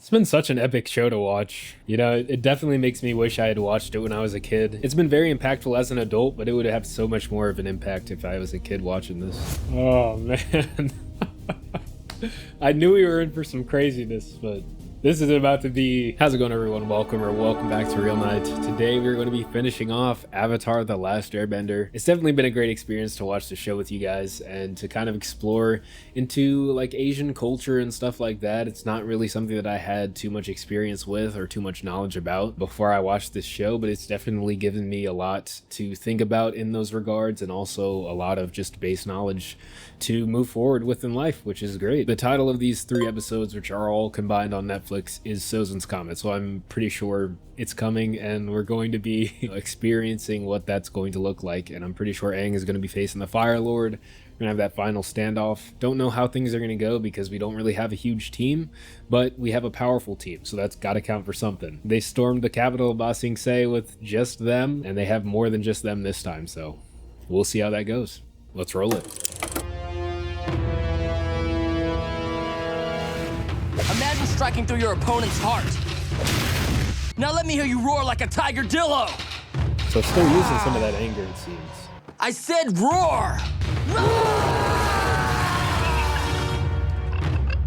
It's been such an epic show to watch. You know, it definitely makes me wish I had watched it when I was a kid. It's been very impactful as an adult, but it would have so much more of an impact if I was a kid watching this. Oh, man. I knew we were in for some craziness, but this is about to be... How's it going, everyone? Welcome back to Real Night. Today we're going to be finishing off Avatar: The Last Airbender. It's definitely been a great experience to watch the show with you guys and to kind of explore into like Asian culture and stuff like that. It's not really something that I had too much experience with or too much knowledge about before I watched this show, but it's definitely given me a lot to think about in those regards, and also a lot of just base knowledge to move forward with in life, which is great. The title of these 3 episodes, which are all combined on Netflix, is SOZIN'S COMET, so I'm pretty sure it's coming and we're going to be experiencing what that's going to look like, and I'm pretty sure Aang is going to be facing the Fire Lord. We're gonna have that final standoff. Don't know how things are gonna go because we don't really have a huge team, but we have a powerful team, so that's gotta count for something. They stormed the capital of Ba Sing Se with just them, and they have more than just them this time, so we'll see how that goes. Let's roll it. Imagine striking through your opponent's heart. Now let me hear you roar like a tiger dillo. So still using some of that anger, it seems. I said roar!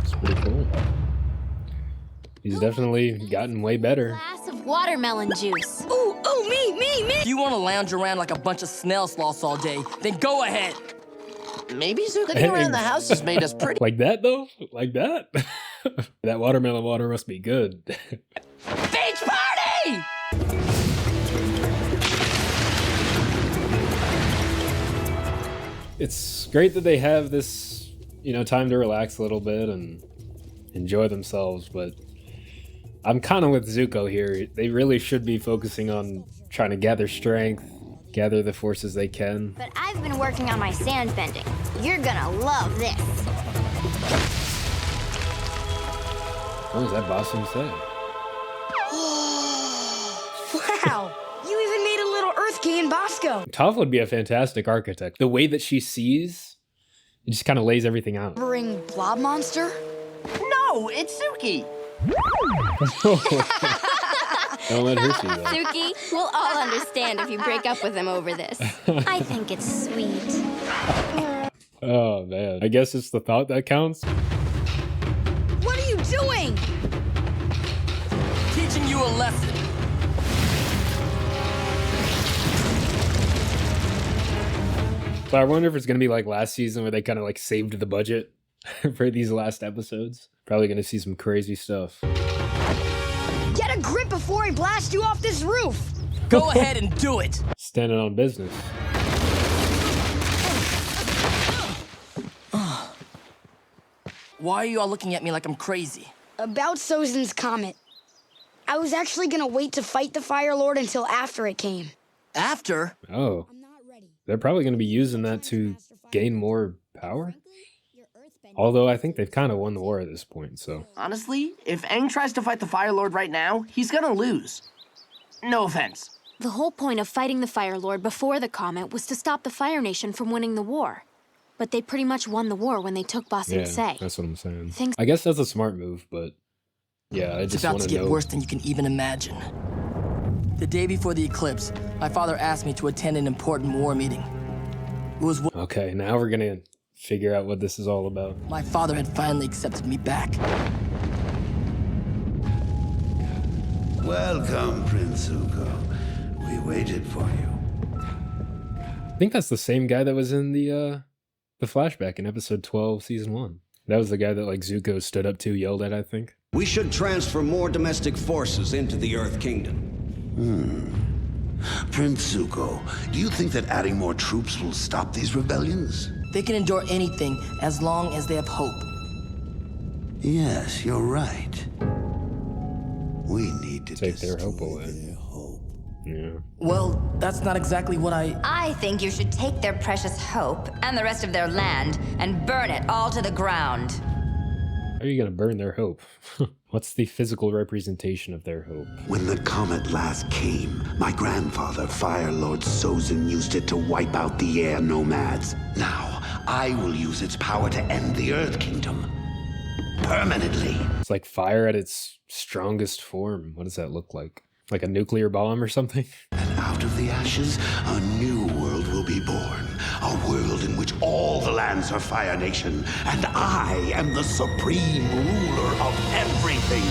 It's pretty cool. He's definitely gotten way better. Glass of watermelon juice. Ooh, me! If you want to lounge around like a bunch of snail sloths all day, then go ahead. Maybe Zucchini around the house has made us pretty. Like that, though? Like that? That watermelon water must be good. Beach party! It's great that they have this, you know, time to relax a little bit and enjoy themselves, but I'm kind of with Zuko here. They really should be focusing on trying to gather strength, gather the forces they can. But I've been working on my sand bending. You're gonna love this. What was that Ba Sing Se? Wow, you even made a little Earth King in Bosco. Toph would be a fantastic architect. The way that she sees, it just kind of lays everything out. Ring blob monster? No, it's Suki. Don't let her see that. Suki, we'll all understand if you break up with him over this. I think it's sweet. Oh, man. I guess it's the thought that counts. What are you doing? Teaching you a lesson. So I wonder if it's going to be like last season where they kind of like saved the budget for these last episodes. Probably going to see some crazy stuff. Get a grip before I blast you off this roof. Go ahead and do it. Standing on business. Why are you all looking at me like I'm crazy? About SOZIN'S Comet. I was actually gonna wait to fight the Fire Lord until after it came. After? Oh. I'm not ready. They're probably going to be using that to gain more power. Although I think they've kind of won the war at this point, so. Honestly, if Aang tries to fight the Fire Lord right now, he's gonna lose. No offense. The whole point of fighting the Fire Lord before the comet was to stop the Fire Nation from winning the war. But they pretty much won the war when they took Ba Sing Yeah, Se. that's what I'm saying. Things- I guess that's a smart move, but yeah, I It's just about want to to get know. worse than you can even imagine. The day before the eclipse, my father asked me to attend an important war meeting. It was what Okay, now we're going to figure out what this is all about. my father had finally accepted me back. Welcome, Prince Zuko. We waited for you. I think that's the same guy that was in the flashback in episode 12, season 1. That was the guy that like Zuko stood up to, yelled at, I think. We should transfer more domestic forces into the Earth Kingdom. Prince Zuko, do you think that adding more troops will stop these rebellions? They can endure anything as long as they have hope. Yes, you're right. We need to Take their hope destroy away. their hope. Yeah. Well, that's not exactly what I think you should take their precious hope and the rest of their land and burn it all to the ground. How are you going to burn their hope? What's the physical representation of their hope? When the comet last came, my grandfather, Fire Lord Sozin, used it to wipe out the air nomads. Now, I will use its power to end the Earth Kingdom. permanently. It's like fire at its strongest form. What does that look like? Like a nuclear bomb or something? And out of the ashes, a new world will be born. A world in which all the lands are Fire Nation, and I am the supreme ruler of everything.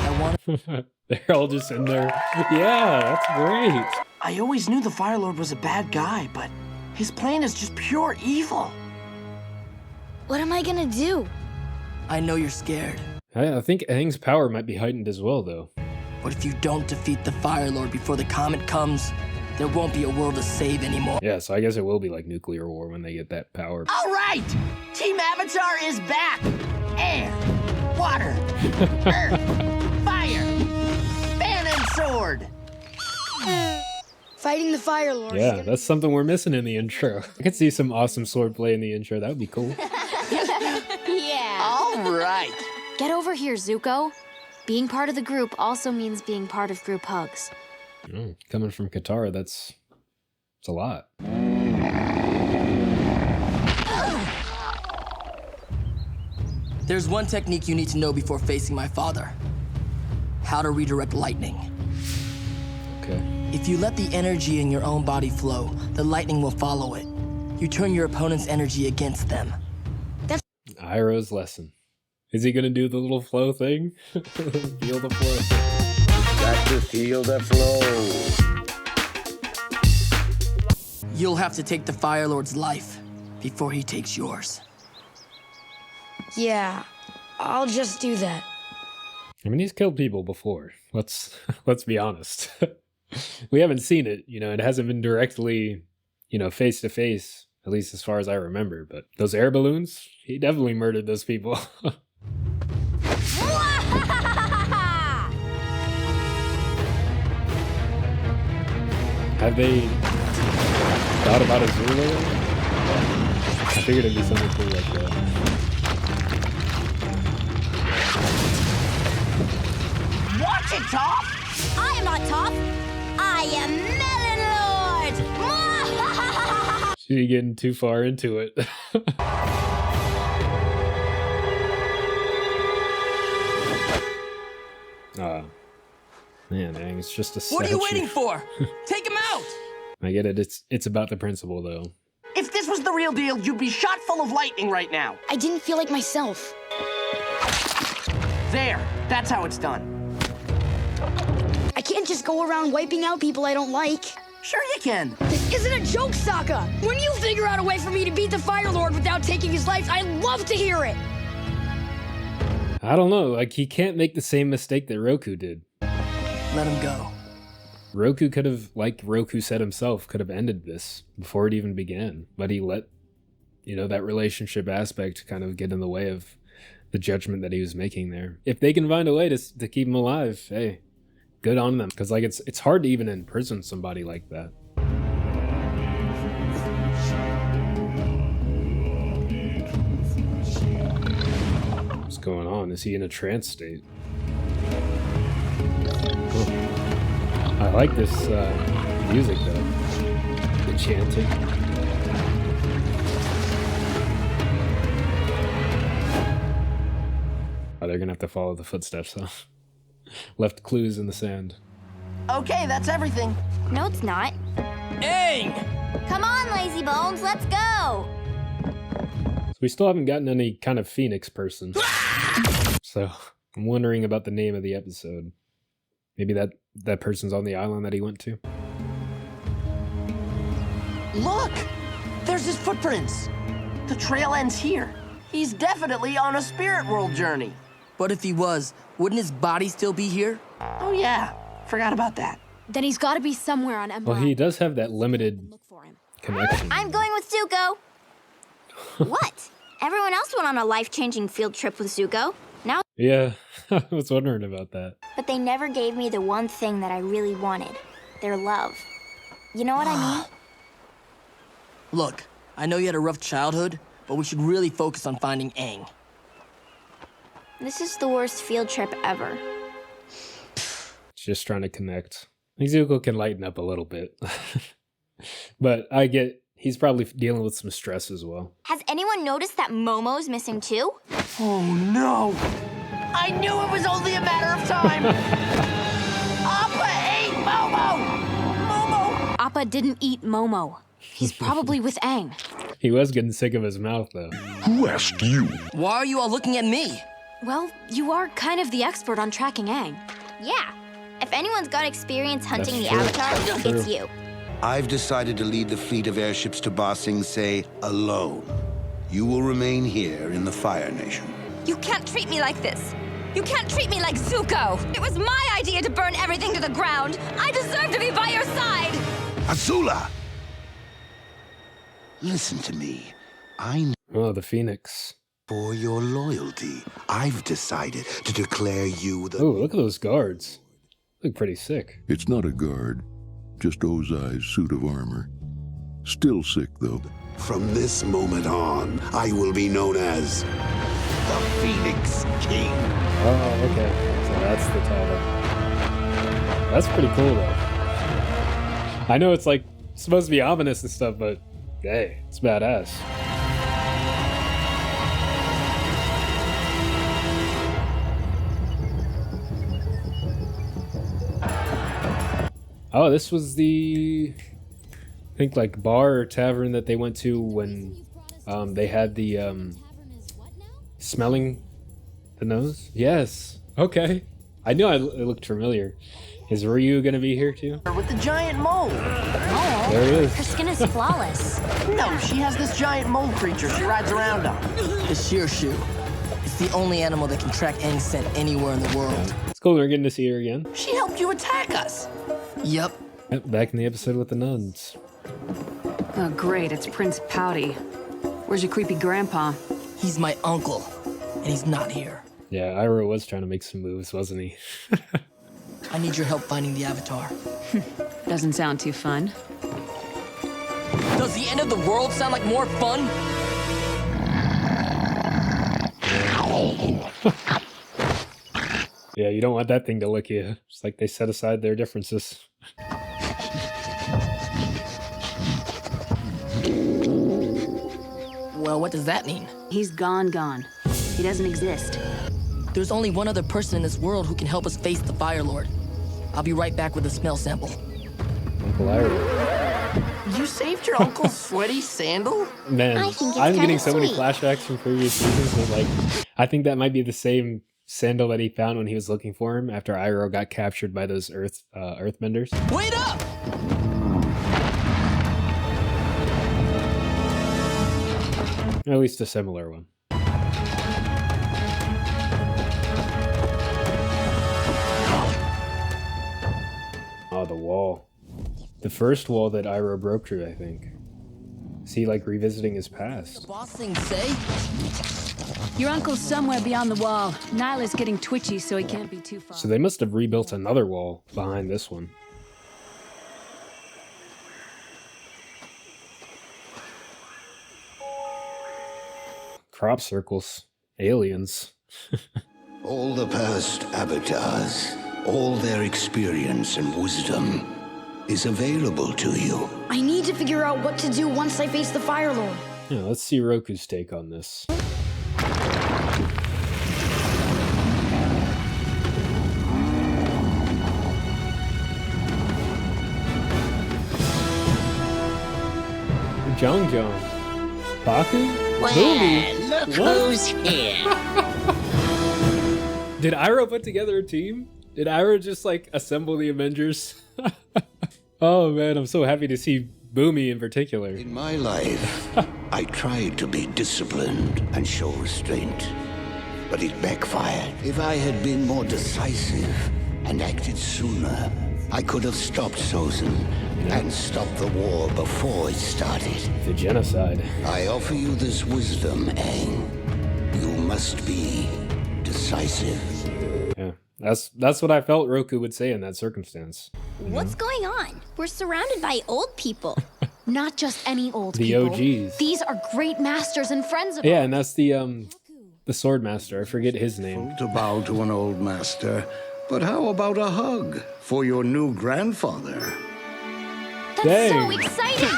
I want. They're all just in there. Yeah, that's great. I always knew the Fire Lord was a bad guy, but his plan is just pure evil. What am I gonna do? I know you're scared. I think Aang's power might be heightened as well, though. But if you don't defeat the Fire Lord before the comet comes, there won't be a world to save anymore. Yeah, so I guess it will be like nuclear war when they get that power. All right! Team Avatar is back! Air, water, earth, fire, fan and sword! Fighting the Fire Lord. Yeah, that's something we're missing in the intro. I could see some awesome swordplay in the intro. That would be cool. Yeah. All right. Get over here, Zuko. Being part of the group also means being part of group hugs. Coming from Katara, it's a lot. There's one technique you need to know before facing my father. How to redirect lightning. Okay. If you let the energy in your own body flow, the lightning will follow it. You turn your opponent's energy against them. Iroh's lesson. Is he gonna do the little flow thing? Feel the flow. Got to feel the flow. You'll have to take the Fire Lord's life before he takes yours. Yeah, I'll just do that. I mean, he's killed people before. Let's be honest. We haven't seen it, it hasn't been directly, face to face, at least as far as I remember. But those air balloons, he definitely murdered those people. Have they thought about a Zulu? I figured it'd be something cool like that. Watch it, Toph! I am not Toph. I am Melon Lord. She's getting too far into it. Man, Aang, it's just a statue. What are you waiting for? Take him out! I get it. It's about the principle, though. If this was the real deal, you'd be shot full of lightning right now. I didn't feel like myself. There, that's how it's done. I can't just go around wiping out people I don't like. Sure you can. This isn't a joke, Sokka! When you figure out a way for me to beat the Fire Lord without taking his life, I'd love to hear it! I don't know. Like, he can't make the same mistake that Roku did. Let him go. Roku could have, like Roku said himself, could have ended this before it even began. But he let, that relationship aspect kind of get in the way of the judgment that he was making there. If they can find a way to keep him alive, hey, good on them. Because, like, it's hard to even imprison somebody like that. What's going on? Is he in a trance state? Cool. I like this music, though. The chanting. Oh, they're gonna have to follow the footsteps, huh? Left clues in the sand. Okay, that's everything. No, it's not. Aang! Come on, lazy bones, let's go. So we still haven't gotten any kind of Phoenix person. So I'm wondering about the name of the episode. Maybe that person's on the island that he went to. Look! There's his footprints. The trail ends here. He's definitely on a spirit world journey. But if he was, wouldn't his body still be here? Oh yeah, forgot about that. Then he's got to be somewhere on Emerald. Well, he does have that limited Look for him. connection. I'm going with Zuko. What? Everyone else went on a life-changing field trip with Zuko. Now, Yeah, I was wondering about that. but they never gave me the one thing that I really wanted. Their love. You know what I mean? Look, I know you had a rough childhood, but we should really focus on finding Aang. This is the worst field trip ever. Just trying to connect. I think Zuko can lighten up a little bit. But I get He's probably dealing with some stress as well. Has anyone noticed that Momo's missing too? Oh no! I knew it was only a matter of time! Appa ate Momo! Momo! Appa didn't eat Momo. He's probably with Aang. He was getting sick of his mouth, though. Who asked you? Why are you all looking at me? Well, you are kind of the expert on tracking Aang. Yeah. If anyone's got experience hunting the That's true. Avatar, it's you. I've decided to lead the fleet of airships to Ba Sing Se alone. You will remain here in the Fire Nation. You can't treat me like this. You can't treat me like Zuko. It was my idea to burn everything to the ground. I deserve to be by your side. Azula! Listen to me. I know Oh, the Phoenix. for your loyalty, I've decided to declare you the... Oh, look at those guards. Look pretty sick. It's not a guard, just Ozai's suit of armor. Still sick, though. From this moment on, I will be known as the Phoenix King. Oh, okay. So that's the title. That's pretty cool, though. I know it's like supposed to be ominous and stuff, but hey, it's badass. Oh, this was the, I think, like bar or tavern that they went to when they had the smelling the nose. Yes. Okay. I knew it looked familiar. Is Ryu gonna be here too? With the giant mole. Oh, There he is. her skin is flawless. No, she has this giant mole creature she rides around on. The Shirshu. It's the only animal that can track Aang's scent anywhere in the world. It's cool we're getting to see her again. She helped you attack us. Yep. Yep, back in the episode with the nuns. Oh, great, it's Prince Pouty. Where's your creepy grandpa? He's my uncle, and he's not here. Yeah, Iroh was trying to make some moves, wasn't he? I need your help finding the Avatar. Doesn't sound too fun. Does the end of the world sound like more fun? Yeah, you don't want that thing to lick you. It's like they set aside their differences. Well, what does that mean? He's gone. He doesn't exist. There's only one other person in this world who can help us face the Fire Lord. I'll be right back with a smell sample. Uncle Iroh. You saved your uncle's sweaty sandal? Man, I think it's I'm getting kinda so many sweet. flashbacks from previous seasons. And like, I think that might be the same sandal that he found when he was looking for him after Iroh got captured by those Earthbenders. Wait up! At least a similar one. Oh, the wall. The first wall that Iroh broke through, I think. Is he like revisiting his past? Boss thing say? Your uncle's somewhere beyond the wall. Nyla's getting twitchy, so he can't be too far. So they must have rebuilt another wall behind this one. Crop circles. Aliens. All the past avatars, all their experience and wisdom is available to you. I need to figure out what to do once I face the Fire Lord. Yeah, let's see Roku's take on this. Jong. Baku? Boomy? Look who's here. Did Iroh put together a team? Did Iroh just like assemble the Avengers? Oh man, I'm so happy to see Boomy in particular. In my life, I tried to be disciplined and show restraint, but it backfired. If I had been more decisive and acted sooner, I could have stopped Sozin and stopped the war before it started. The genocide. I offer you this wisdom, Aang. You must be decisive. Yeah, that's what I felt Roku would say in that circumstance. What's going on? We're surrounded by old people. Not just any old The people. OGs. These are great masters and friends of Yeah, ours. and that's the sword master. I forget his name. To bow to an old master, but how about a hug for your new grandfather? That's Dang. so exciting!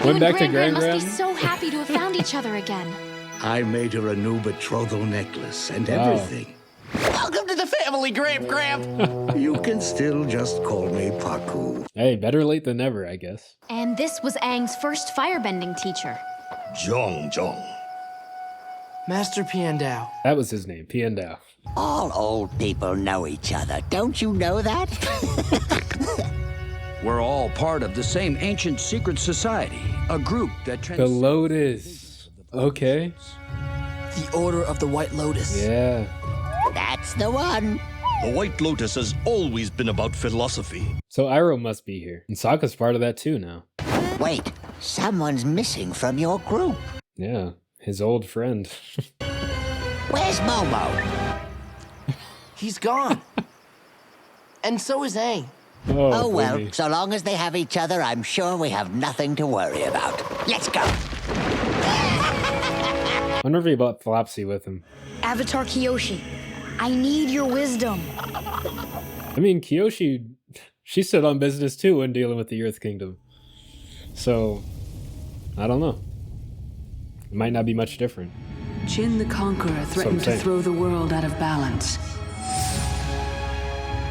Went back to Gran Gran must be so happy to have found each other again. I made her a new betrothal necklace and Wow. everything. Welcome to the family, Gramp. You can still just call me Paku. Hey, better late than never, I guess. And this was Aang's first firebending teacher. Jong Jong. Master Piandao. That was his name, Piandao. All old people know each other. Don't you know that? We're all part of the same ancient secret society, a group that The Lotus. Okay. The Order of the White Lotus. Yeah. That's the one. The White Lotus has always been about philosophy. So Iroh must be here. And Sokka's part of that too now. Wait, someone's missing from your group. Yeah. His old friend. Where's Momo? He's gone. And so is Aang. Oh, well, so long as they have each other, I'm sure we have nothing to worry about. Let's go. I wonder if he brought Flopsy with him. Avatar Kyoshi, I need your wisdom. I mean, Kyoshi, she stood on business too when dealing with the Earth Kingdom. So, I don't know. It might not be much different. Jin the Conqueror threatened to throw the world out of balance.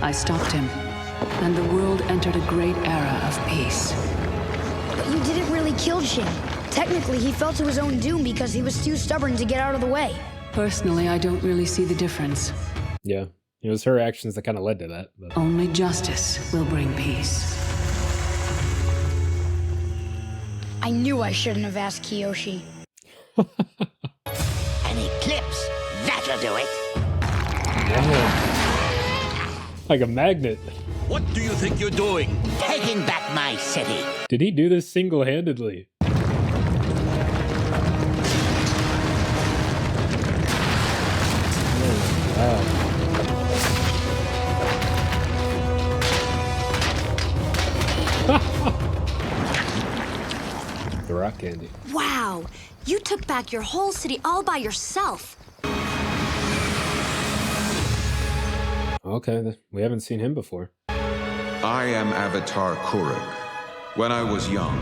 I stopped him, and the world entered a great era of peace. But you didn't really kill Jin. Technically, he fell to his own doom because he was too stubborn to get out of the way. Personally, I don't really see the difference. Yeah, it was her actions that kind of led to that. But. Only justice will bring peace. I knew I shouldn't have asked Kyoshi. An eclipse, that'll do it. Yeah. Like a magnet. What do you think you're doing? Taking back my city. Did he do this single-handedly? The rock candy. Wow, you took back your whole city all by yourself. Okay, we haven't seen him before. I am Avatar Kuruk. When I was young,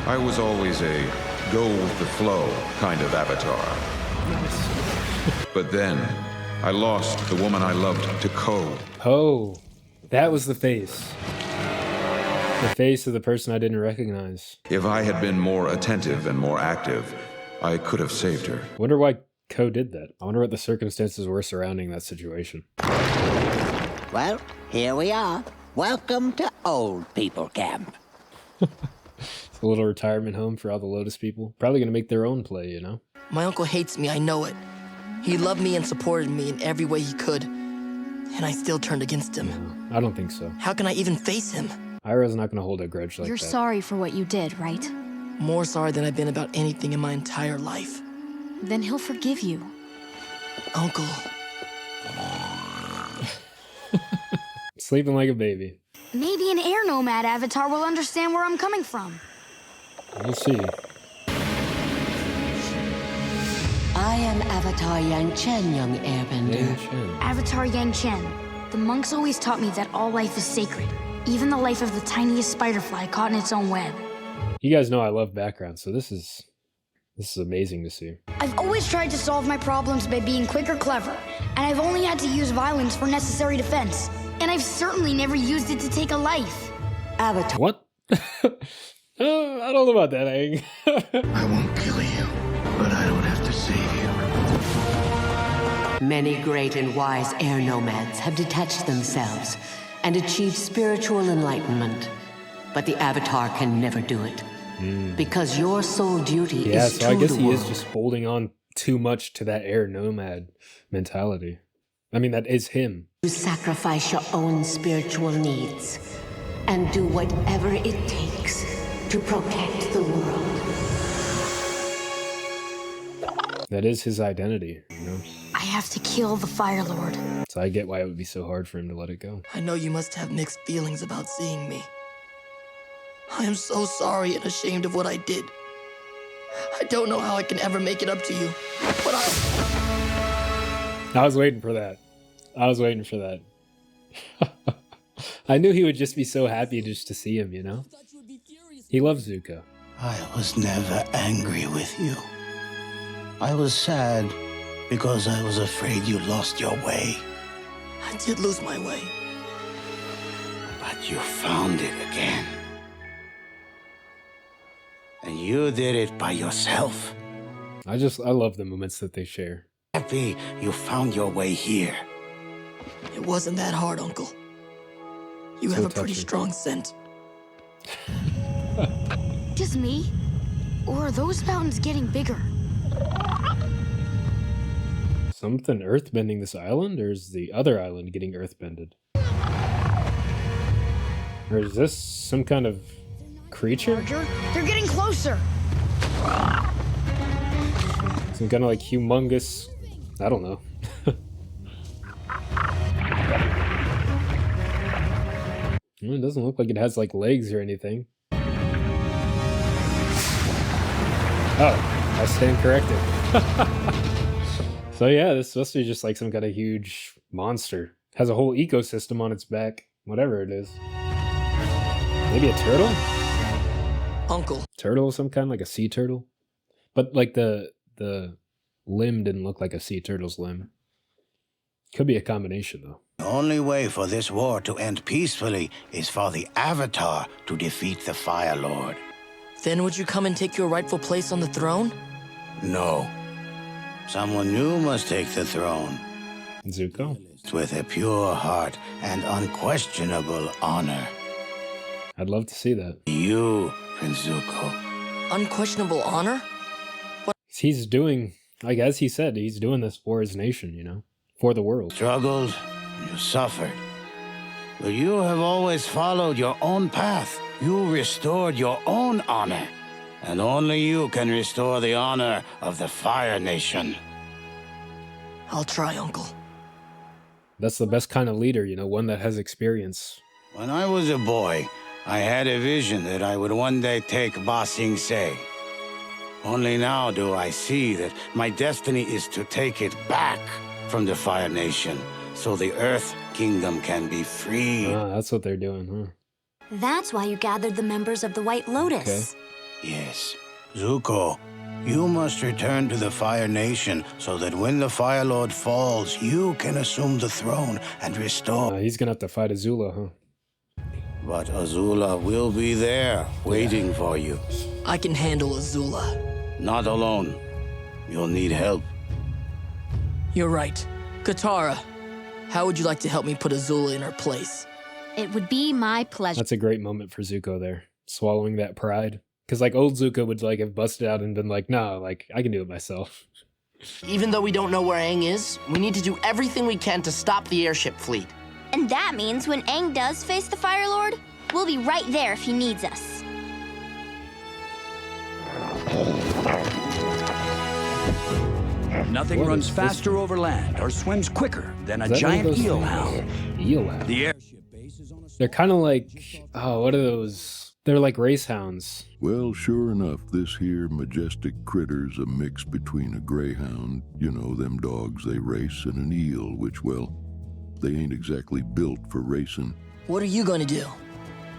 I was always a go with the flow kind of avatar. But then, I lost the woman I loved to Ko. Oh, that was the face. The face of the person I didn't recognize. If I had been more attentive and more active, I could have saved her. Wonder why Ko did that. I wonder what the circumstances were surrounding that situation. Well, here we are. Welcome to Old People Camp. It's a little retirement home for all the Lotus people. Probably gonna make their own play, you know? My uncle hates me, I know it. He loved me and supported me in every way he could. And I still turned against him. No, I don't think so. How can I even face him? Iroh's not gonna hold a grudge like You're that. sorry for what you did, right? More sorry than I've been about anything in my entire life. Then he'll forgive you. Uncle. Sleeping like a baby. Maybe an air nomad avatar will understand where I'm coming from. We'll see. I am Avatar Yang Chen, young Airbender. Avatar Yang Chen. The monks always taught me that all life is sacred. Even the life of the tiniest spider fly caught in its own web. You guys know I love background, so this is amazing to see. I've always tried to solve my problems by being quick or clever, and I've only had to use violence for necessary defense. And I've certainly never used it to take a life. Avatar. What? I don't know about that, Aang. I won't kill you, but I don't have to save you. Many great and wise air nomads have detached themselves and achieved spiritual enlightenment. But the Avatar can never do it. Because your sole duty Yeah, is so I to guess the he world. is just holding on too much to that air nomad mentality. I mean, that is him. To sacrifice your own spiritual needs and do whatever it takes to protect the world. That is his identity, you know? I have to kill the Fire Lord. So I get why it would be so hard for him to let it go. I know you must have mixed feelings about seeing me. I am so sorry and ashamed of what I did. I don't know how I can ever make it up to you, but I was waiting for that. I was waiting for that. I knew he would just be so happy just to see him, you know? He loves Zuko. I was never angry with you. I was sad because I was afraid you lost your way. I did lose my way. But you found it again. And you did it by yourself. I love the moments that they share. Happy you found your way here. It wasn't that hard, Uncle. You have a pretty strong scent. Just me? Or are those mountains getting bigger? Something earthbending this island, or is the other island getting earthbended? Or is this some kind of creature? Larger? They're getting closer. Some kind of like humongous, I don't know. It doesn't look like it has like legs or anything. Oh, I stand corrected. So yeah, this is supposed to be just like some kind of huge monster. Has a whole ecosystem on its back, whatever it is. Maybe a turtle? Uncle. Turtle of some kind, like a sea turtle? But like the limb didn't look like a sea turtle's limb. Could be a combination though. The only way for this war to end peacefully is for the Avatar to defeat the Fire Lord. Then would you come and take your rightful place on the throne? No. Someone new must take the throne. Zuko? With a pure heart and unquestionable honor. I'd love to see that. You, Prince Zuko. Unquestionable honor? What? He's doing, like as he said, he's doing this for his nation, you know? For the world. Struggled, you suffered. But you have always followed your own path. You restored your own honor. And only you can restore the honor of the Fire Nation. I'll try, Uncle. That's the best kind of leader, you know, one that has experience. When I was a boy, I had a vision that I would one day take Ba Sing Se. Only now do I see that my destiny is to take it back from the Fire Nation, so the Earth Kingdom can be free. Ah, that's what they're doing, huh? That's why you gathered the members of the White Lotus. Okay. Yes. Zuko, you must return to the Fire Nation so that when the Fire Lord falls, you can assume the throne and restore... He's gonna have to fight Azula, huh? But Azula will be there, waiting for you. I can handle Azula. Not alone. You'll need help. You're right. Katara, how would you like to help me put Azula in her place? It would be my pleasure. That's a great moment for Zuko there. Swallowing that pride. Because like old Zuko would like have busted out and been like, no, like I can do it myself. Even though we don't know where Aang is, we need to do everything we can to stop the airship fleet. And that means when Aang does face the Fire Lord, we'll be right there if he needs us. Nothing runs faster over land or swims quicker than a giant eelhound. Eelhound. The airship base is on a... They're kind of like, oh, what are those? They're like race hounds. Well, sure enough, this here majestic critter's a mix between a greyhound, you know, them dogs they race, and an eel, which, well, they ain't exactly built for racing. What are you going to do?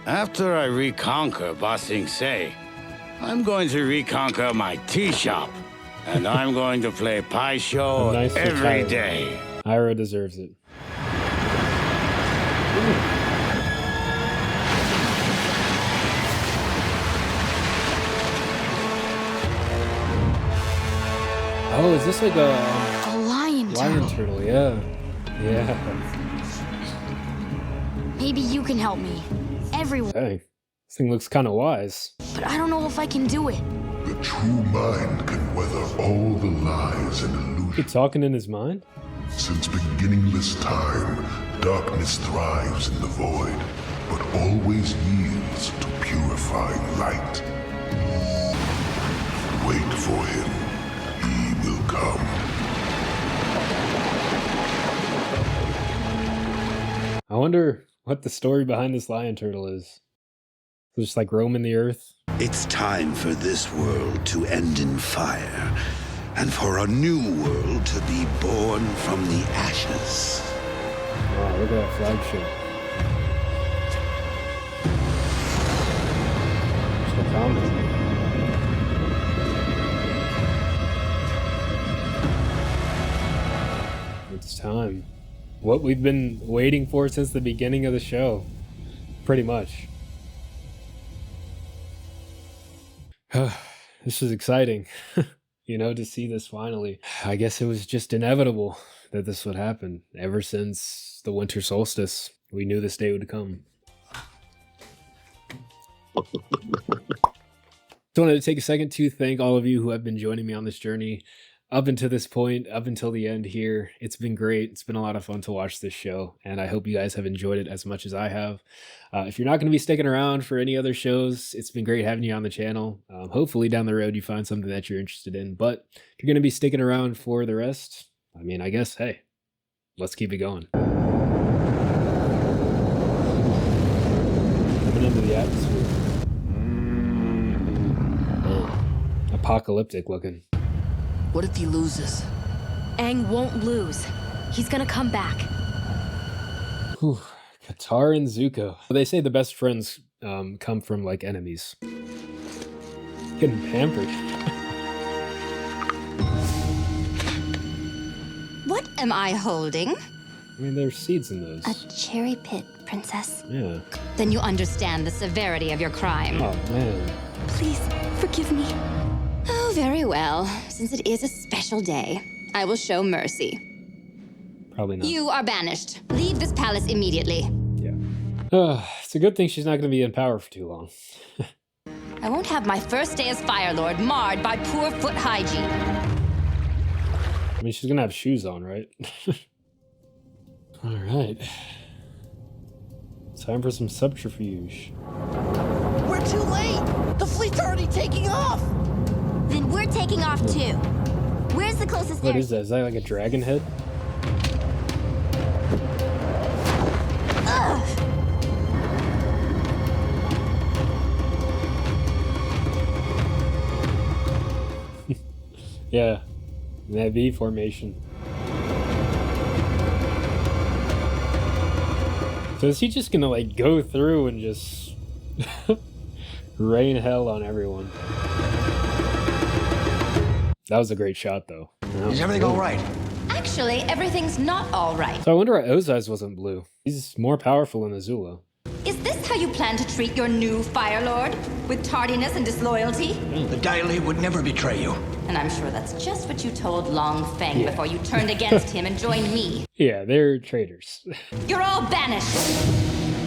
After I reconquer Ba Sing Se, I'm going to reconquer my tea shop. And I'm going to play Pai Sho every day. Ira deserves it. Oh, is this like a lion turtle? Yeah. Yeah. Maybe you can help me. Everyone. Hey, this thing looks kind of wise. But I don't know if I can do it. The true mind can weather all the lies and illusions. He talking in his mind? Since beginningless time, darkness thrives in the void, but always yields to purifying light. Wait for him. He will come. I wonder what the story behind this lion turtle is. Just like roaming the earth. It's time for this world to end in fire, and for a new world to be born from the ashes. Wow, look at that flagship. It's the comet. time. What we've been waiting for since the beginning of the show. Pretty much. This is exciting, you know, to see this finally. I guess it was just inevitable that this would happen. Ever since the winter solstice, we knew this day would come. So I wanted to take a second to thank all of you who have been joining me on this journey up until this point, up until the end here. It's been great. It's been a lot of fun to watch this show, and I hope you guys have enjoyed it as much as I have. If you're not going to be sticking around for any other shows, it's been great having you on the channel. Hopefully down the road you find something that you're interested in, but if you're going to be sticking around for the rest, I mean, I guess, hey, let's keep it going. Coming into the atmosphere. Apocalyptic looking. What if he loses? Aang won't lose. He's gonna come back. Whew. Katara and Zuko. They say the best friends come from, like, enemies. Getting pampered. What am I holding? I mean, there's seeds in those. A cherry pit, princess. Yeah. Then you understand the severity of your crime. Oh, man. Please, forgive me. Oh, very well. Since it is a special day, I will show mercy. Probably not. You are banished. Leave this palace immediately. It's a good thing she's not going to be in power for too long. I won't have my first day as Fire Lord marred by poor foot hygiene. I mean, she's going to have shoes on, right? All right. Time for some subterfuge. We're too late! The fleet's already taking off! Then we're taking off too. Where's the closest What is that? Is that like a dragon head? Yeah, that V formation. So is he just gonna, like, go through and just rain hell on everyone? That was a great shot, though. Is everything all right? Actually, everything's not all right. So I wonder why Ozai's wasn't blue. He's more powerful than Azula. Is this how you plan to treat your new Fire Lord? With tardiness and disloyalty? The Daily would never betray you. And I'm sure that's just what you told Long Feng before you turned against him and joined me. Yeah, they're traitors. You're all banished.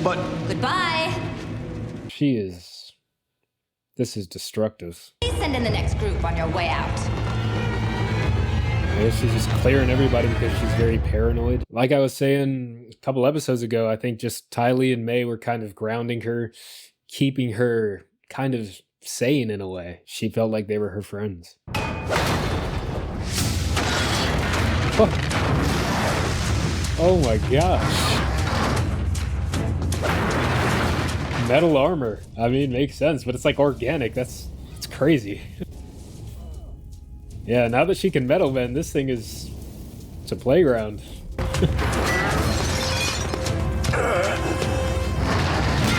But... Goodbye. She is... This is destructive. Please send in the next group on your way out. I guess she's just clearing everybody because she's very paranoid. Like I was saying a couple episodes ago, I think just Ty Lee and May were kind of grounding her, keeping her kind of sane in a way. She felt like they were her friends. Oh my gosh. Metal armor. I mean, makes sense, but it's like organic. It's crazy. Yeah, now that she can metal bend, this thing is... It's a playground.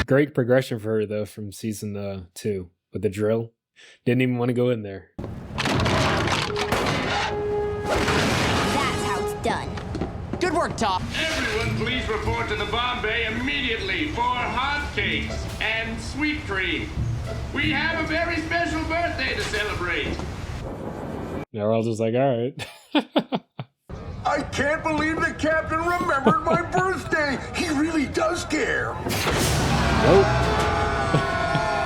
Great progression for her, though, from season 2. With the drill. Didn't even want to go in there. That's how it's done. Good work, Top. Everyone please report to the Bombay immediately for hotcakes and sweet cream. We have a very special birthday to celebrate. Now we're all just like, all right. I can't believe the captain remembered my birthday. He really does care. Nope.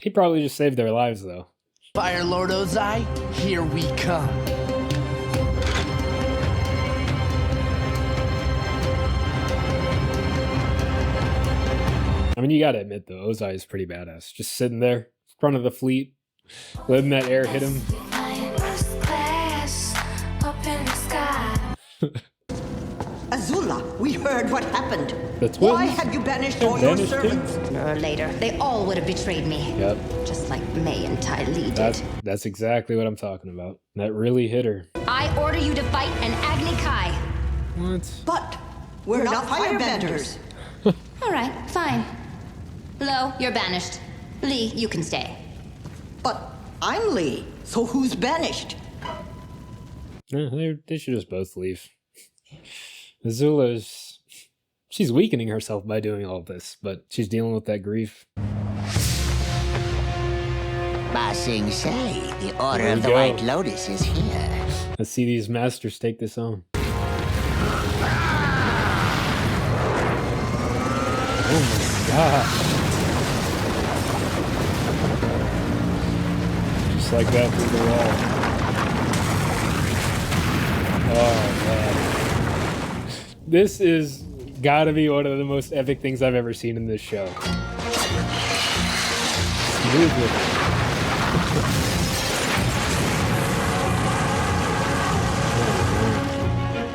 He probably just saved their lives, though. Fire Lord Ozai, here we come. I mean, you gotta admit, though, Ozai is pretty badass. Just sitting there, in front of the fleet, letting that air hit him. Azula, we heard what happened. The twins? Why have you banished all your servants? Sooner or later, they all would have betrayed me. Yep. Just like May and Ty Lee did. That's exactly what I'm talking about. That really hit her. I order you to fight an Agni Kai. What? But we're not firebenders. All right, fine. Lo, you're banished. Lee, you can stay. But I'm Lee, so who's banished? Yeah, they should just both leave. Azula's... She's weakening herself by doing all this, but she's dealing with that grief. Ba Sing Se, the Order of the White Lotus is here. Let's see these masters take this on. Oh my god. Just like that through the wall. Oh man. This is gotta be one of the most epic things I've ever seen in this show.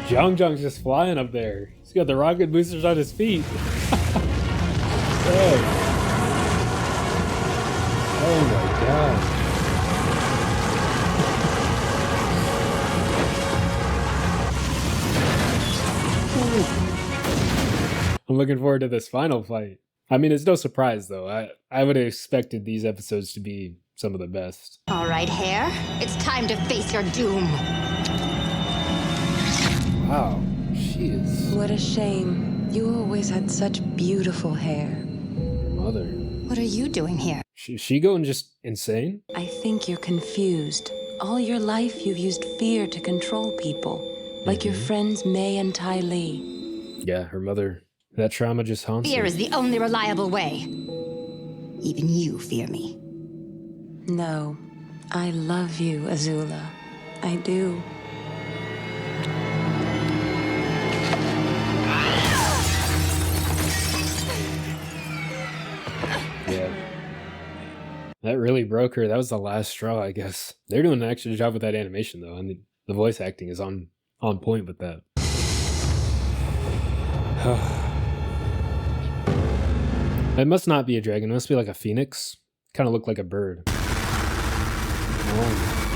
Zhang's just flying up there. He's got the rocket boosters on his feet. Oh my god. I'm looking forward to this final fight. I mean, it's no surprise though. I would have expected these episodes to be some of the best. All right, Hare. It's time to face your doom. Wow, she is... What a shame. You always had such beautiful hair. Mother. What are you doing here? Is she going just insane? I think you're confused. All your life you've used fear to control people. Like your friends May and Ty Lee. Yeah, her mother. That trauma just haunts her. Fear is the only reliable way. Even you fear me. No. I love you, Azula. I do. Yeah. That really broke her. That was the last straw, I guess. They're doing an extra job with that animation, though. I mean, the voice acting is on point with that. It must not be a dragon. It must be like a phoenix. Kind of look like a bird. Oh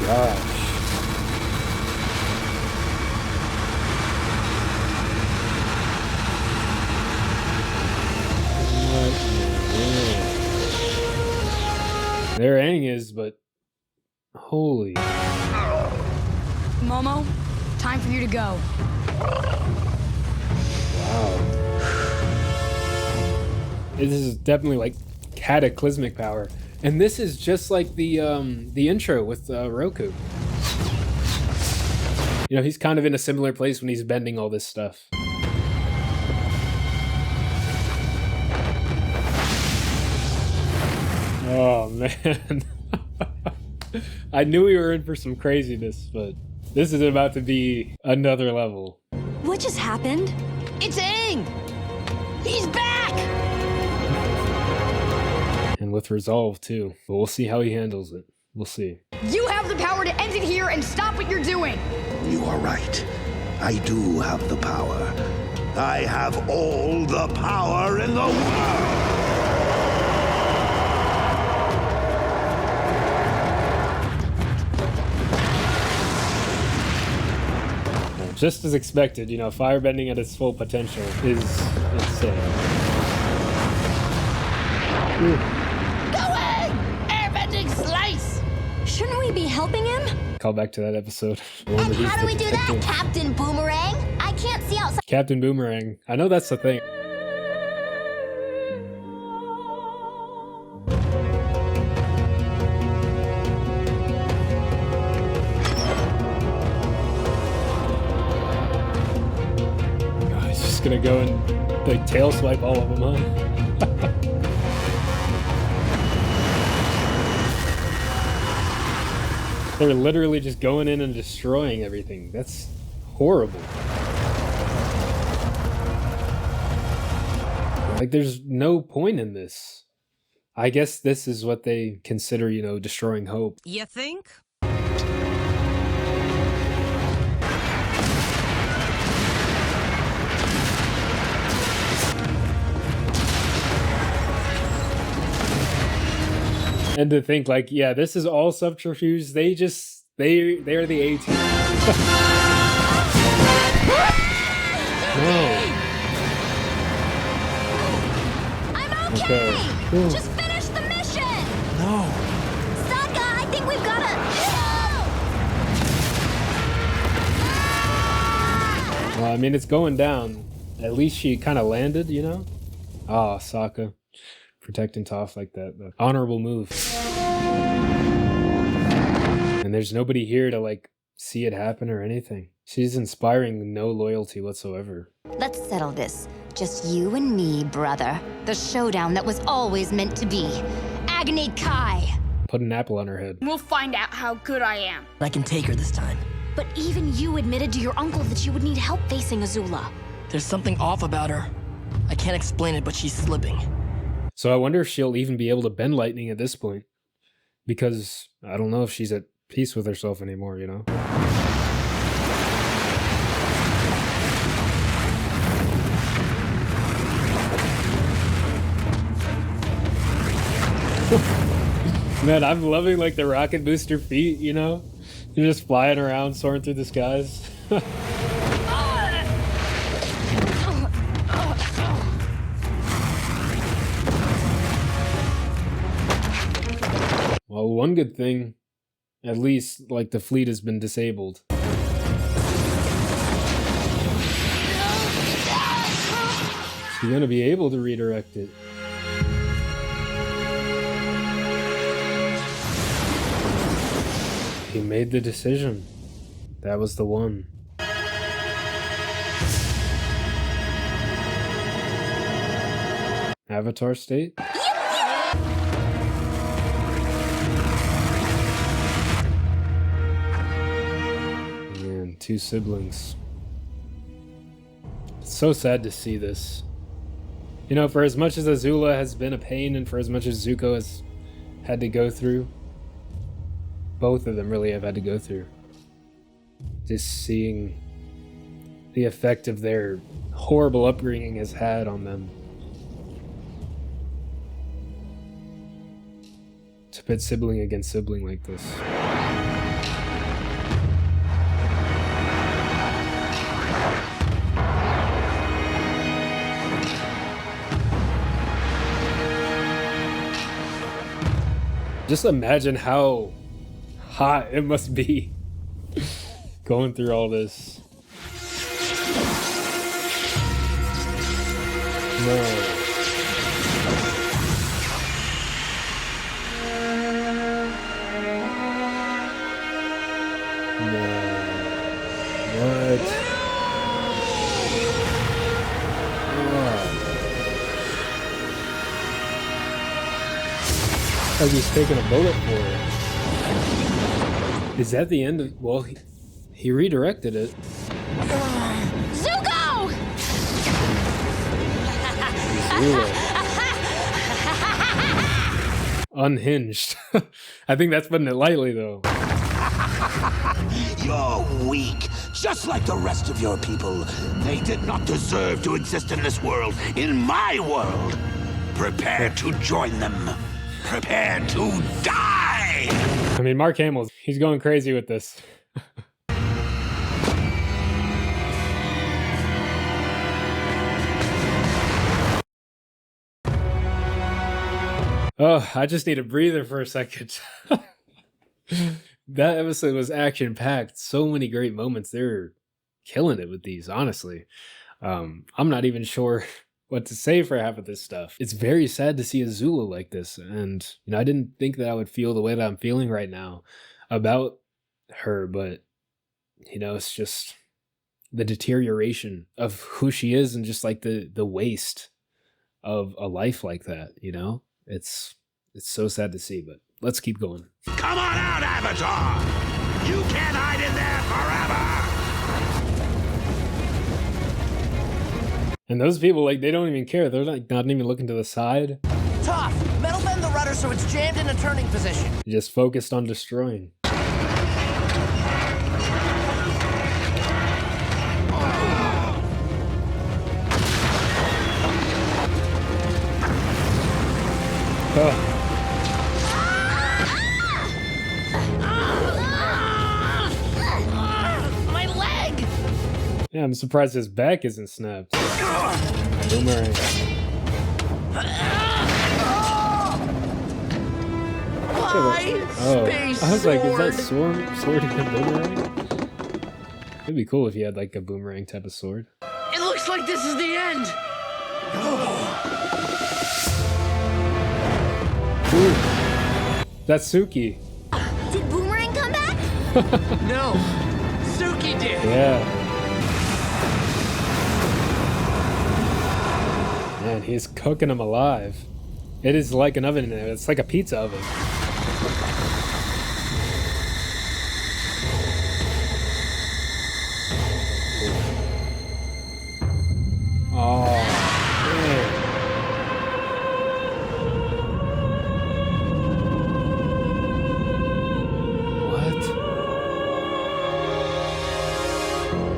my gosh. There Aang is, but holy. Momo, time for you to go. Wow. This is definitely like cataclysmic power. And this is just like the intro with Roku. You know, he's kind of in a similar place when he's bending all this stuff. Oh man. I knew we were in for some craziness, but this is about to be another level. What just happened? It's Aang! He's back! And with resolve too. But we'll see how he handles it. We'll see. You have the power to end it here and stop what you're doing. You are right. I do have the power. I have all the power in the world! Just as expected, you know, firebending at its full potential is insane. Going! Airbending slice! Shouldn't we be helping him? Call back to that episode. And how do we do that, Captain Boomerang? I can't see outside. Captain Boomerang. I know that's the thing. Gonna go and like tail swipe all of them, huh? They're literally just going in and destroying everything. That's horrible. Like, there's no point in this. I guess this is what they consider, you know, destroying hope. You think? And to think like, yeah, this is all subterfuge. They are the A-team. No. I'm okay. Cool. Just finish the mission. No. Sokka, I think we've got to. Well, I mean, it's going down. At least she kind of landed, you know? Ah, Sokka. Protecting Toph like that. The honorable move. And there's nobody here to, like, see it happen or anything. She's inspiring no loyalty whatsoever. Let's settle this. Just you and me, brother. The showdown that was always meant to be. Agni Kai! Put an apple on her head. We'll find out how good I am. I can take her this time. But even you admitted to your uncle that you would need help facing Azula. There's something off about her. I can't explain it, but she's slipping. So I wonder if she'll even be able to bend lightning at this point. Because I don't know if she's at peace with herself anymore, you know? Man, I'm loving like the rocket booster feet, you know? You're just flying around, soaring through the skies. Well, one good thing, at least, like, the fleet has been disabled. She's gonna be able to redirect it. He made the decision. That was the one. Avatar state? Man, two siblings. It's so sad to see this. You know, for as much as Azula has been a pain and for as much as Zuko has had to go through, both of them really have had to go through. Just seeing the effect of their horrible upbringing has had on them. To pit sibling against sibling like this. Just imagine how hot it must be going through all this. No. What? Oh. Like he's taking a bullet for it. Is that the end of... Well, he redirected it. Zuko! Unhinged. I think that's putting it lightly, though. You're weak, just like the rest of your people. They did not deserve to exist in this world, in my world. Prepare to join them. Prepare to die! I mean, Mark Hamill, he's going crazy with this. Oh, I just need a breather for a second. That episode was action-packed. So many great moments. They're killing it with these, honestly. I'm not even sure what to say for half of this stuff. It's very sad to see Azula like this, and you know, I didn't think that I would feel the way that I'm feeling right now about her, but you know, it's just the deterioration of who she is and just like the waste of a life like that, you know? It's so sad to see, but let's keep going. Come on out, Avatar! You can't hide in there forever! And those people, like, they don't even care. They're like not even looking to the side. Toph, metal bend the rudder so it's jammed in a turning position. Just focused on destroying. Oh. My leg! Yeah, I'm surprised his back isn't snapped. Boomerang. Why? Oh, Space I was like, is that sword sword again boomerang? It'd be cool if you had like a boomerang type of sword. It looks like this is the end. Ooh. That's Suki. Did Boomerang come back? No, Suki did. Yeah. Man, he's cooking them alive. It is like an oven in there. It's like a pizza oven. Oh, man. What?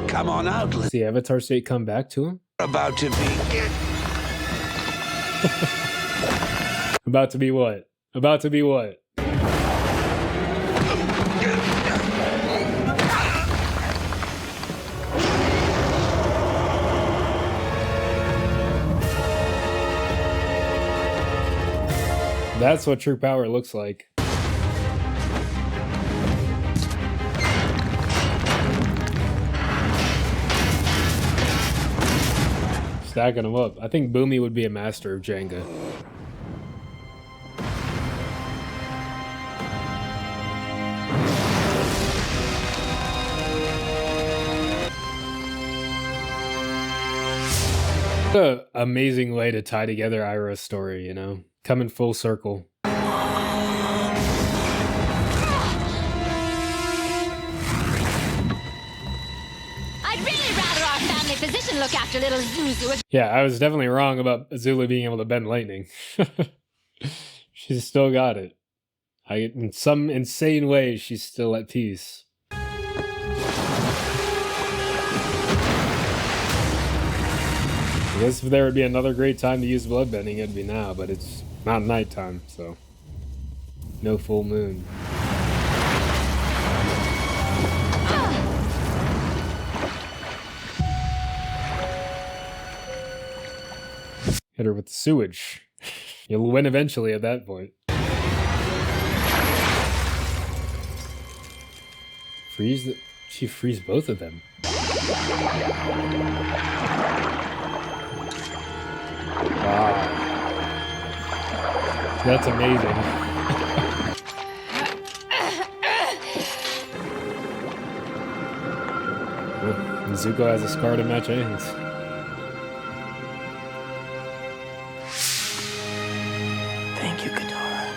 Come on out. Does the Avatar state come back to him? About to be. About to be what? About to be what? That's what true power looks like. Stacking them up. I think Boomy would be a master of Jenga. What an amazing way to tie together Iroh's story, you know? Coming full circle. I'd really rather our family physician look after little Zuzu. Yeah, I was definitely wrong about Azula being able to bend lightning. She's still got it. In some insane way, she's still at peace. I guess if there would be another great time to use bloodbending, it'd be now, but it's not nighttime, so no full moon. Hit her with the sewage. You'll win eventually at that point. Freeze the... She frees both of them. Wow. That's amazing. Zuko has a scar to match Aang's. Thank you, Katara.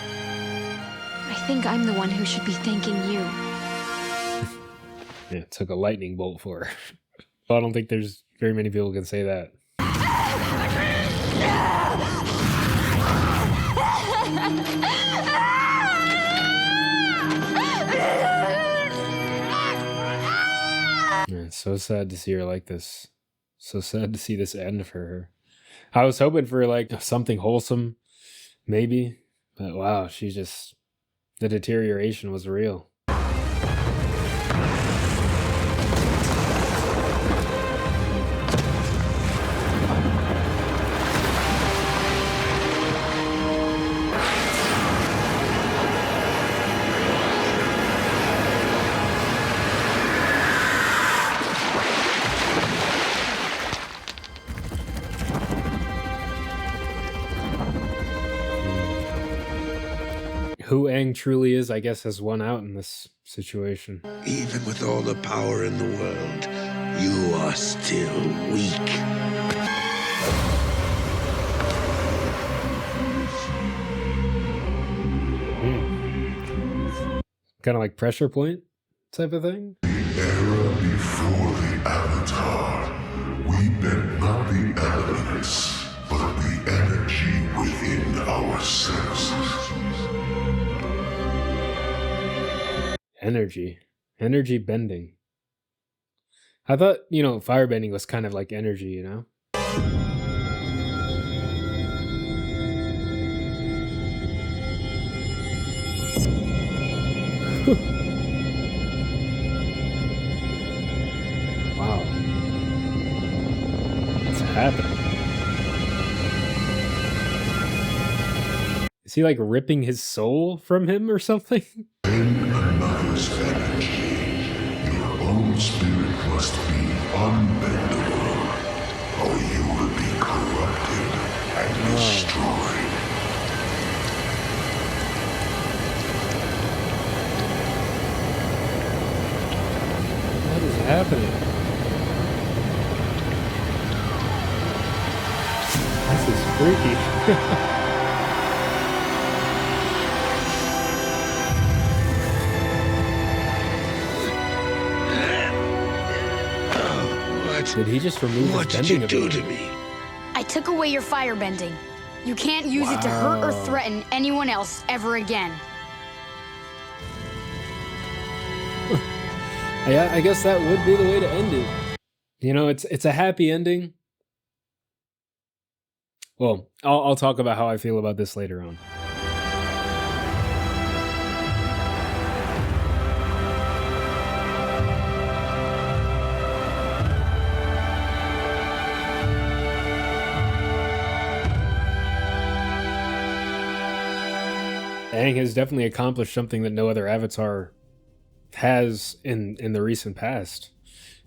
I think I'm the one who should be thanking you. Yeah, it took a lightning bolt for her. I don't think there's very many people who can say that. Yeah, it's so sad to see her like this. So sad to see this end for her. I was hoping for like something wholesome, maybe. But wow, she just... The deterioration was real. Who Aang truly is, I guess, has won out in this situation. Even with all the power in the world, you are still weak. Kind of like pressure point type of thing? The era before the Avatar, we bent not the elements, but the energy within ourselves. Energy bending. I thought, you know, firebending was kind of like energy, you know? Wow. What's happening? Is he like ripping his soul from him or something? Another's energy. Your own spirit must unbendable, or you will be corrupted and destroyed. What is happening? This is freaky. Did he just remove his bending ability? I took away your firebending. You can't use it to hurt or threaten anyone else ever again. Yeah, I guess that would be the way to end it. You know, it's a happy ending. Well, I'll talk about how I feel about this later on. Aang has definitely accomplished something that no other Avatar has in the recent past.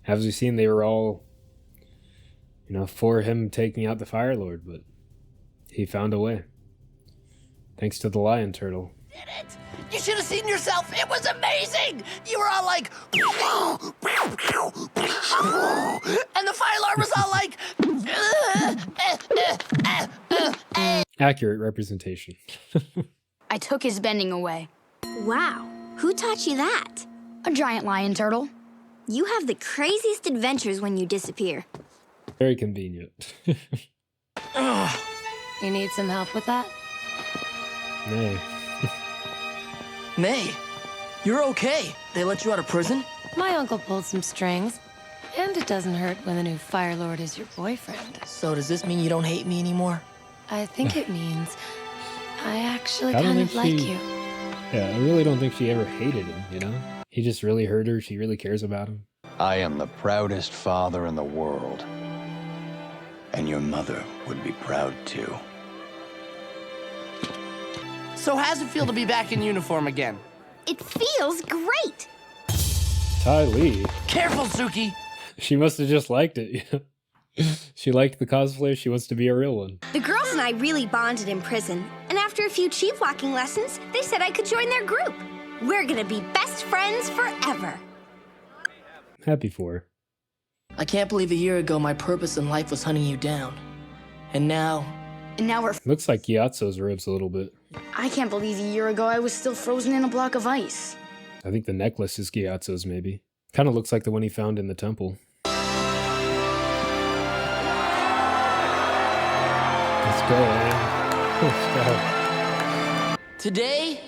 As we've seen, they were all, you know, for him taking out the Fire Lord, but he found a way. Thanks to the lion turtle. Did it! You should have seen yourself. It was amazing. You were all like, and the Fire Lord was all like, Accurate representation. I took his bending away. Wow. Who taught you that? A giant lion turtle. You have the craziest adventures when you disappear. Very convenient. You need some help with that? Nay. May, you're okay. They let you out of prison? My uncle pulled some strings. And it doesn't hurt when the new Fire Lord is your boyfriend. So does this mean you don't hate me anymore? I think it means I actually kind of like you. Yeah, I really don't think she ever hated him, you know? He just really hurt her. She really cares about him. I am the proudest father in the world. And your mother would be proud too. So how's it feel to be back in uniform again? It feels great. Ty Lee. Careful, Suki. She must have just liked it. She liked the cosplay. She wants to be a real one. The girls and I really bonded in prison, and after a few chief walking lessons, they said I could join their group. We're gonna be best friends forever. Happy for her. I can't believe a year ago my purpose in life was hunting you down. And now we're... Looks like Gyatso's ribs a little bit. I can't believe a year ago I was still frozen in a block of ice. I think the necklace is Gyatso's, maybe. Kind of looks like the one he found in the temple. Let's go, man. Let's go. Today,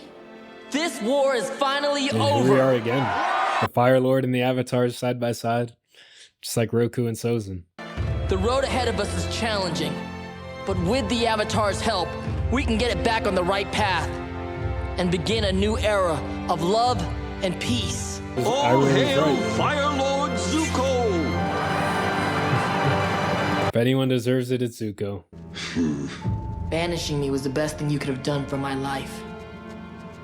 this war is finally And over. here we are again. The Fire Lord and the Avatars side by side. Just like Roku and Sozin. The road ahead of us is challenging. But with the Avatar's help, we can get it back on the right path. And begin a new era of love and peace. All hail Fire Lord Zuko! If anyone deserves it, it's Zuko. Banishing me was the best thing you could have done for my life.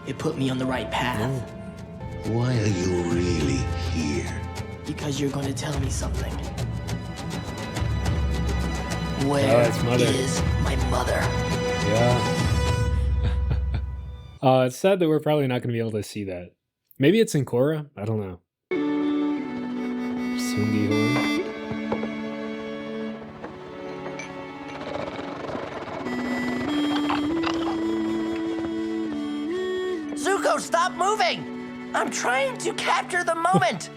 It put me on the right path. Why are you really here? Because you're going to tell me something. Oh, Where it's mother. is my mother? Yeah. It's sad that we're probably not going to be able to see that. Maybe it's in Korra? I don't know. Sungi horn. Zuko, stop moving! I'm trying to capture the moment!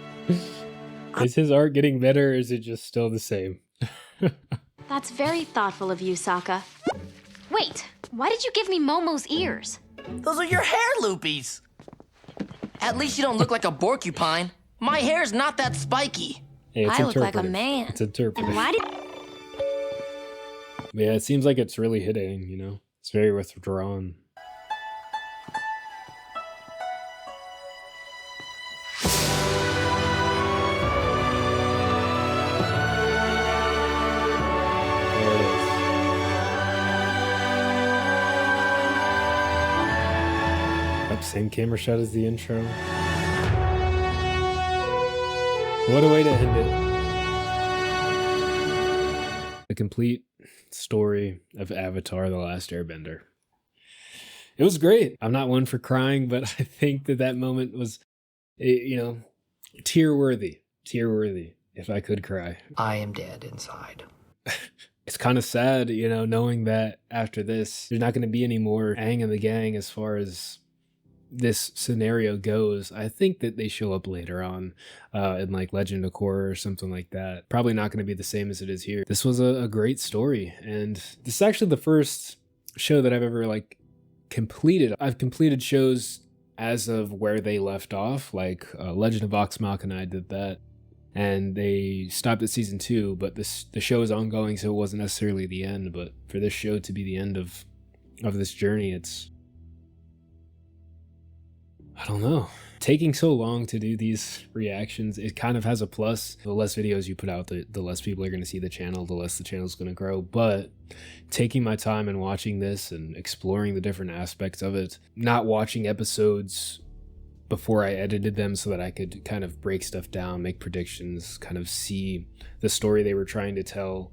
Is his art getting better, or is it just still the same? That's very thoughtful of you, Sokka. Wait, why did you give me Momo's ears? Those are your hair loopies! At least you don't look like a porcupine. My hair's not that spiky. Hey, it's I look like a interpretive. man. It's interpretive. And why did... Yeah, it seems like it's really hitting, you know? It's very withdrawn. There it is. Yep, same camera shot as the intro. What a way to end it. complete story of Avatar: The Last Airbender. It was great. I'm not one for crying, but I think that moment was, tear worthy, if I could cry. I am dead inside. It's kind of sad, knowing that after this, there's not going to be any more Aang and the gang as far as this scenario goes. I think that they show up later on in like Legend of Korra or something like that. Probably not going to be the same as it is here. This was a great story, and this is actually the first show that I've ever like completed. I've completed shows as of where they left off, like Legend of Vox Machina. I did that, and they stopped at season 2, but the show is ongoing, so it wasn't necessarily the end. But for this show to be the end of this journey, it's, I don't know. Taking so long to do these reactions, it kind of has a plus. The less videos you put out, the less people are going to see the channel, the less the channel's going to grow. But taking my time and watching this and exploring the different aspects of it, not watching episodes before I edited them so that I could kind of break stuff down, make predictions, kind of see the story they were trying to tell,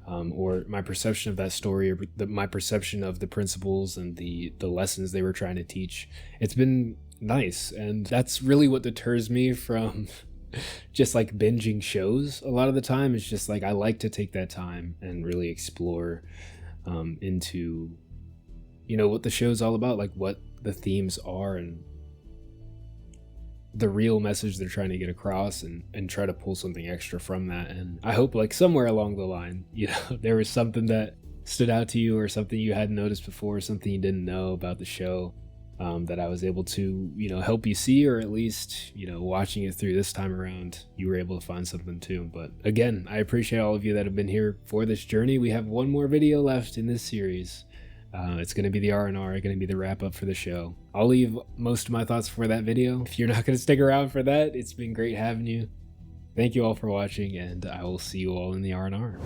or my perception of that story, or my perception of the principles and the lessons they were trying to teach. It's been nice, and that's really what deters me from just like binging shows a lot of the time. It's just like I like to take that time and really explore into what the show's all about, like what the themes are and the real message they're trying to get across, and try to pull something extra from that. And I hope like somewhere along the line, there was something that stood out to you, or something you hadn't noticed before, something you didn't know about the show, that I was able to, help you see, or at least, watching it through this time around, you were able to find something too. But again, I appreciate all of you that have been here for this journey. We have one more video left in this series. It's going to be the R&R, going to be the wrap up for the show. I'll leave most of my thoughts for that video. If you're not going to stick around for that, it's been great having you. Thank you all for watching, and I will see you all in the R&R.